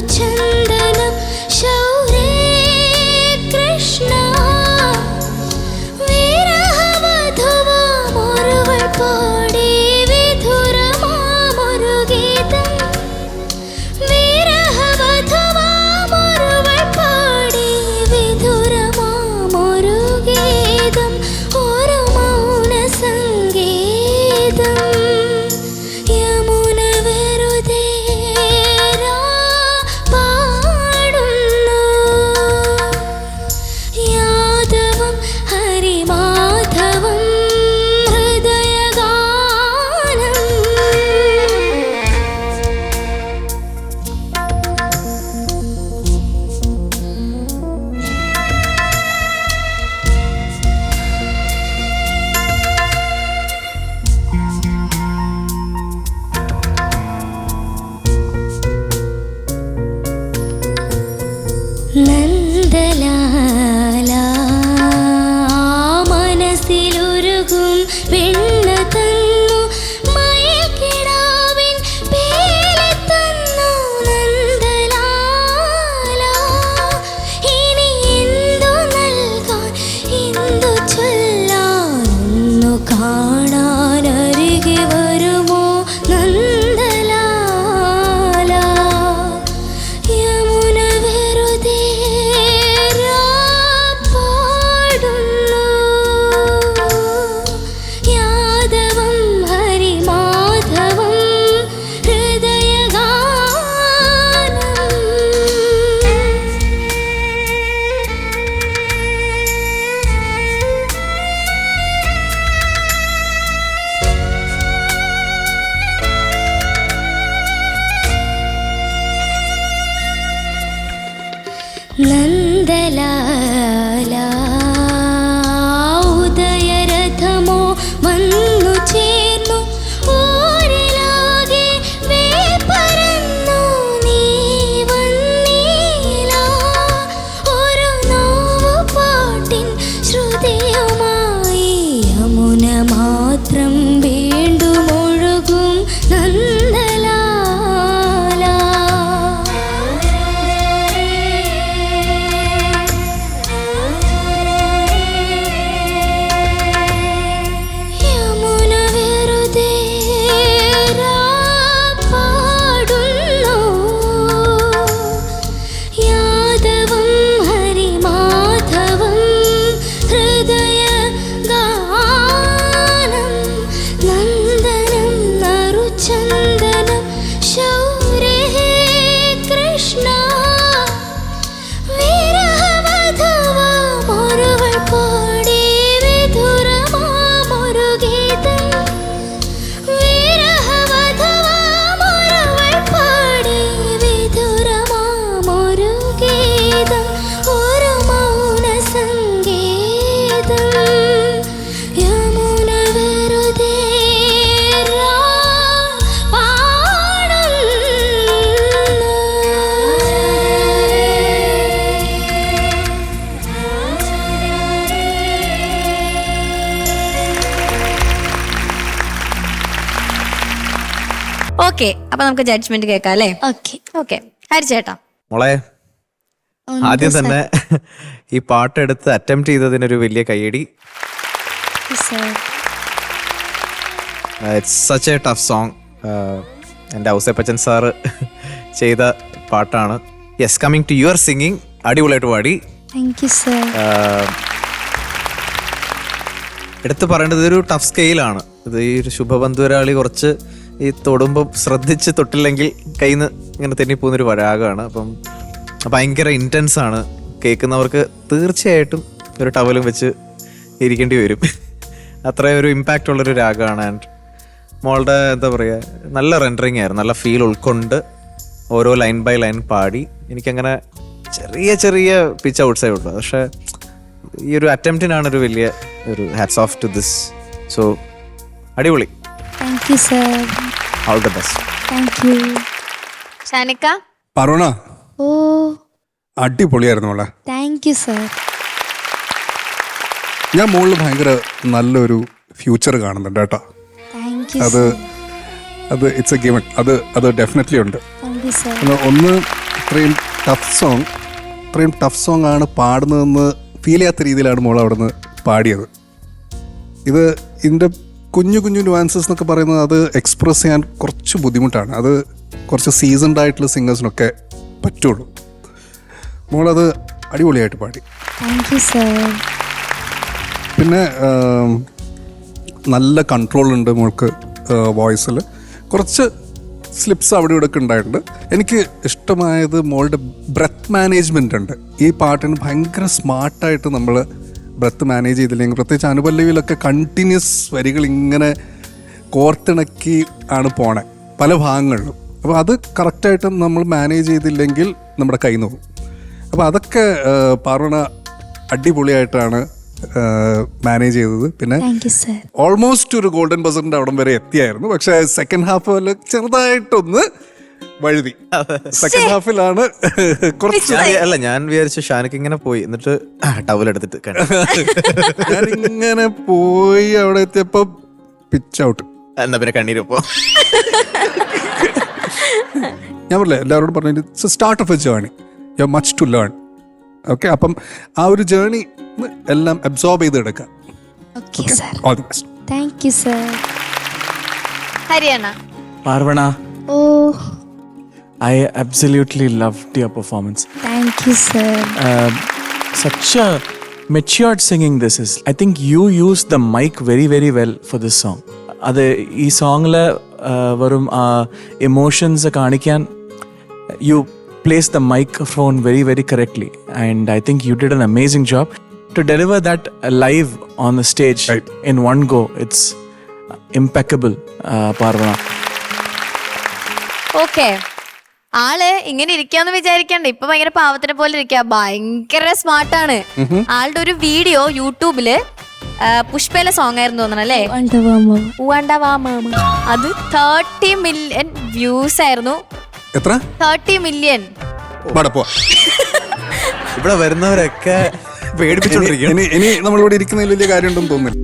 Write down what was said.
നറുചന്ദനം ശൗരേ കൃഷ്ണ വിരഹവധുവാമൊരുവൾ പാടി വിധുരമാമൊരു ഗീതം വിരഹവധുവാമൊരുവൾ പാടി വിധുരമാമൊരു ഗീതം ഒരു മൗന സംഗീതം യമുന വെറുതെ പാടുന്നു യാദവം ഹരിമാധവം ഹൃദയഗാനം നന്ദലാലാ മനസ്സിലുരുകും വെണ്ണ തന്നു മയക്കിടാവിൻ പേലെ തന്നു നന്ദലാലാ ഇനി എന്തു നൽകാൻ എന്തു ചൊല്ലാനൊന്നു കാണാൻ അരികെ വരുമോ നന്ദലാലാ യമുന വെറുതെ പാടുന്നു യാദവം ഹരിമാധവം ഹൃദയഗാനം നന്ദലാലാ ഉദയരഥമോ വന്നു ചേർന്നു ഊരിലാകെ വേപരന്നു നീ വന്നീല ഒരു നോവുപാട്ടിൻ ശ്രുതിയുമായി യമുന മാത്രം വീണ്ടും ഒഴുകും നന്ദലാലാ യമുന വെറുതെ പാടുന്നു യാദവം ഹരിമാധവം ഹൃദയഗാനം നന്ദനം നറുചന്ദനം ശൗരേ കൃഷ്ണ വിരഹവധുവാമൊരുവൾ പാടി വിധുരമാമൊരു ഗീതം വിരഹവധുവാമൊരുവൾ പാടി വിധുരമാമൊരു ഗീതം ഒരു മൗന സംഗീതം യമുന വെറുതെ ഓക്കെ, അപ്പൊ നമുക്ക് ജഡ്ജ്മെന്റ് കേൾക്കാം അല്ലേ? ഓക്കെ ഓക്കെ, ഹരിച്ചേട്ടാ. മോളെ ആദ്യം തന്നെ ഈ പാട്ടെടുത്ത് അറ്റംപ്റ്റ് ചെയ്തതിനൊരു വലിയ കയ്യടി. It's such a tough song. എൻ്റെ ഔസേപ്പച്ചൻ സാറ് ചെയ്ത പാട്ടാണ്. Yes, coming to your singing, അടിപൊളിയായിട്ട് പാടി. Thank you sir. എടുത്ത് പറയേണ്ടത് ഇതൊരു ടഫ് സ്കെയിലാണ്. ഇത് ഈ ഒരു ശുഭബന്ധുരാളി കുറച്ച് ഈ തൊടുമ്പം ശ്രദ്ധിച്ച് തൊട്ടില്ലെങ്കിൽ കയ്യിൽ നിന്ന് ഇങ്ങനെ തെന്നിപ്പോകുന്നൊരു രാഗമാണ്. അപ്പം ഭയങ്കര ഇൻറ്റൻസ് ആണ്. കേൾക്കുന്നവർക്ക് തീർച്ചയായിട്ടും ഒരു ടവലും വെച്ച് ഇരിക്കേണ്ടി വരും. അത്രയും ഒരു ഇമ്പാക്റ്റ് ഉള്ളൊരു രാഗമാണ്. ആൻഡ് മോളുടെ എന്താ പറയുക, നല്ല റെൻഡറിങ് ആയിരുന്നു. നല്ല ഫീൽ ഉൾക്കൊണ്ട് ഓരോ ലൈൻ ബൈ ലൈൻ പാടി. എനിക്കങ്ങനെ ചെറിയ ചെറിയ പിച്ച് ഔട്ട്സൈഡ് ഉള്ളൂ. പക്ഷേ ഈ ഒരു അറ്റംപ്റ്റിനാണ് ഒരു വലിയ ഒരു hats off to this. So അടിപൊളി. Thank you sir. All the best. Thank you. ഷാനിക്ക. പറവണ ഓ അടിപൊളിയായിരുന്നു മോളെ. Thank you sir. ഞാൻ മോളിൽ ഭയങ്കര നല്ലൊരു ഫ്യൂച്ചർ കാണുന്നുണ്ട് കേട്ടോ. അത് ഇറ്റ്സ് എ ഗിവൺ. അത് ഡെഫിനറ്റ്ലി ഉണ്ട്. Thank you sir. ഒന്ന് ഇത്രയും ടഫ് സോങ് ആണ് പാടുന്നതെന്ന് ഫീൽ ചെയ്യാത്ത രീതിയിലാണ് മോൾ അവിടെ നിന്ന് പാടിയത്. ഇതിൻ്റെ കുഞ്ഞു കുഞ്ഞു ന്യൂആൻസസ് എന്നൊക്കെ പറയുന്നത് അത് എക്സ്പ്രസ് ചെയ്യാൻ കുറച്ച് ബുദ്ധിമുട്ടാണ്. അത് കുറച്ച് സീസൺഡ് ആയിട്ടുള്ള സിംഗേഴ്സിനൊക്കെ പറ്റുള്ളൂ. മോളത് അടിപൊളിയായിട്ട് പാടി. Thank you sir. പിന്നെ നല്ല കൺട്രോൾ ഉണ്ട് മോൾക്ക് വോയിസിൽ. കുറച്ച് സ്ലിപ്സ് അവിടെ ഇവിടെ ഒക്കെ ഉണ്ടായിട്ടുണ്ട്. എനിക്ക് ഇഷ്ടമായത് മോളുടെ ബ്രെത്ത് മാനേജ്മെൻ്റ് ഉണ്ട്. ഈ പാട്ടിന് ഭയങ്കര സ്മാർട്ടായിട്ട് നമ്മൾ ബ്രെത്ത് മാനേജ് ചെയ്തില്ലെങ്കിൽ, പ്രത്യേകിച്ച് അനുപല്ലവിയിലൊക്കെ കണ്ടിന്യൂസ് വരികൾ ഇങ്ങനെ കോർത്തിണക്കി ആണ് പോണേ പല ഭാഗങ്ങളിലും. അപ്പോൾ അത് കറക്റ്റായിട്ട് നമ്മൾ മാനേജ് ചെയ്തില്ലെങ്കിൽ നമ്മുടെ കയ്യിൽ നിന്ന് പോകും. അപ്പോൾ അതൊക്കെ പാർവണ അടിപൊളിയായിട്ടാണ് മാനേജ് ചെയ്തത്. പിന്നെ ഓൾമോസ്റ്റ് ഒരു ഗോൾഡൻ ബസറിൻ്റെ അവിടം വരെ എത്തിയായിരുന്നു. പക്ഷേ സെക്കൻഡ് ഹാഫ് ചെറുതായിട്ടൊന്ന് വഴുതി. സെക്കൻഡ് ഹാഫിലാണ് കുറച്ച് അല്ല, ഞാൻ വിചാരിച്ചു ഷാനക്ക് ഇങ്ങനെ പോയി എന്നിട്ട് ടവലെടുത്തിട്ട് ഞാനിങ്ങനെ പോയി അവിടെ എത്തിയപ്പോ പിച്ച് ഔട്ട്. എന്നാ പിന്നെ കണ്ണീരപ്പോ ഞാൻ പറഞ്ഞില്ലേ എല്ലാവരോടും പറഞ്ഞു, it's a start of a journey, you have much to learn. Okay, അപ്പം ആ ഒരു ജേർണി എല്ലാം അബ്സോർബ് ചെയ്തെടുക്കാം. All the best. Thank you sir. Haryana. Parvana, oh I absolutely loved your performance. Thank you sir. Such a matured singing this is. I think you used the mic very, very well for this song. അത് ഈ സോങ്ങിൽ വെറും emotions കാണിക്കാൻ you placed the microphone very, very correctly. And I think you did an amazing job to deliver that live on the stage in one go. It's impeccable, Parvana. Okay, ആള് ഇങ്ങനെ ഇരിക്കാന്ന് വിചാരിക്കണ്ട, ഇപ്പൊ ഭയങ്കര പാവത്തിനെ പോലെ ഇരിക്കുക, ഭയങ്കര സ്മാർട്ടാണ്. ആളുടെ ഒരു വീഡിയോ യൂട്യൂബില് പുഷ്പയിലെ സോങ് ആയിരുന്നു തോന്നണല്ലേ, അത് 30 മില്യൺ വ്യൂസ് ആയിരുന്നു. എത്ര? 30 മില്യൺ. ഇവിടെ വരുന്നവരൊക്കെ പേടിപ്പിച്ചോണ്ടിരിക്കും. ഇനി നമ്മളിവിടെ ഇരിക്കുന്നതിൽ വലിയ കാര്യമുണ്ടെന്ന് തോന്നുന്നില്ല.